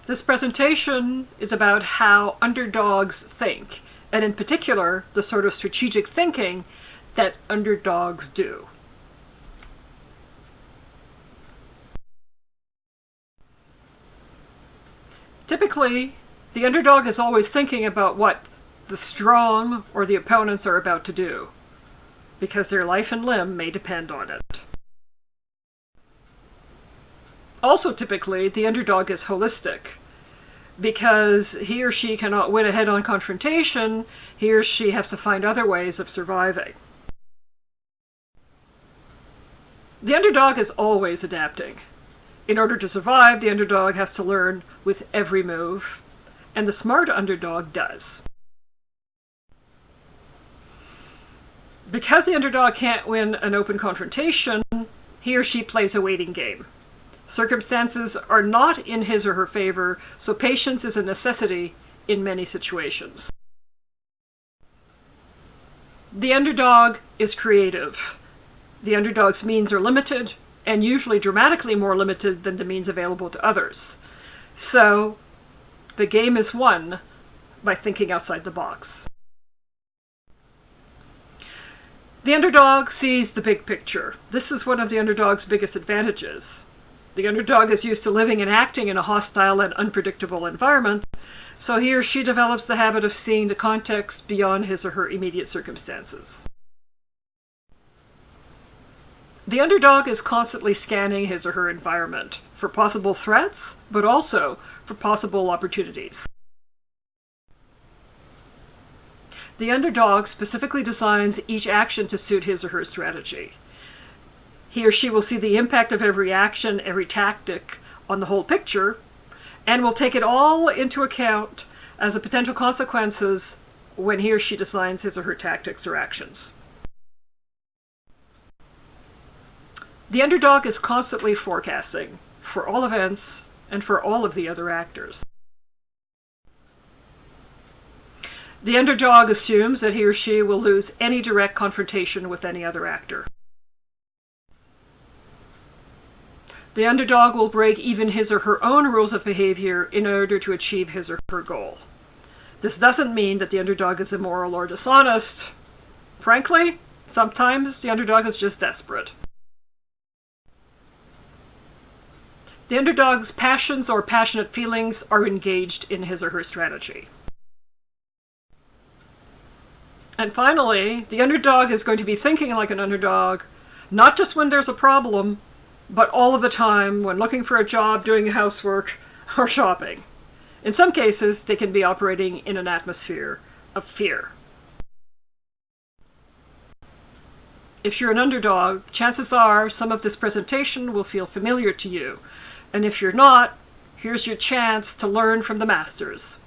This presentation is about how underdogs think, and in particular, the sort of strategic thinking that underdogs do. Typically, the underdog is always thinking about what the strong or the opponents are about to do, because their life and limb may depend on it. Also, typically, the underdog is holistic. Because he or she cannot win a head-on confrontation, he or she has to find other ways of surviving. The underdog is always adapting. In order to survive, the underdog has to learn with every move, and the smart underdog does. Because the underdog can't win an open confrontation, he or she plays a waiting game. Circumstances are not in his or her favor, so patience is a necessity in many situations. The underdog is creative. The underdog's means are limited, and usually dramatically more limited than the means available to others. So, the game is won by thinking outside the box. The underdog sees the big picture. This is one of the underdog's biggest advantages. The underdog is used to living and acting in a hostile and unpredictable environment, so he or she develops the habit of seeing the context beyond his or her immediate circumstances. The underdog is constantly scanning his or her environment for possible threats, but also for possible opportunities. The underdog specifically designs each action to suit his or her strategy. He or she will see the impact of every action, every tactic on the whole picture, and will take it all into account as a potential consequences when he or she designs his or her tactics or actions. The underdog is constantly forecasting for all events and for all of the other actors. The underdog assumes that he or she will lose any direct confrontation with any other actor. The underdog will break even his or her own rules of behavior in order to achieve his or her goal. This doesn't mean that the underdog is immoral or dishonest. Frankly, sometimes the underdog is just desperate. The underdog's passions or passionate feelings are engaged in his or her strategy. And finally, the underdog is going to be thinking like an underdog, not just when there's a problem, but all of the time when looking for a job, doing housework, or shopping. In some cases, they can be operating in an atmosphere of fear. If you're an underdog, chances are some of this presentation will feel familiar to you. And if you're not, here's your chance to learn from the masters.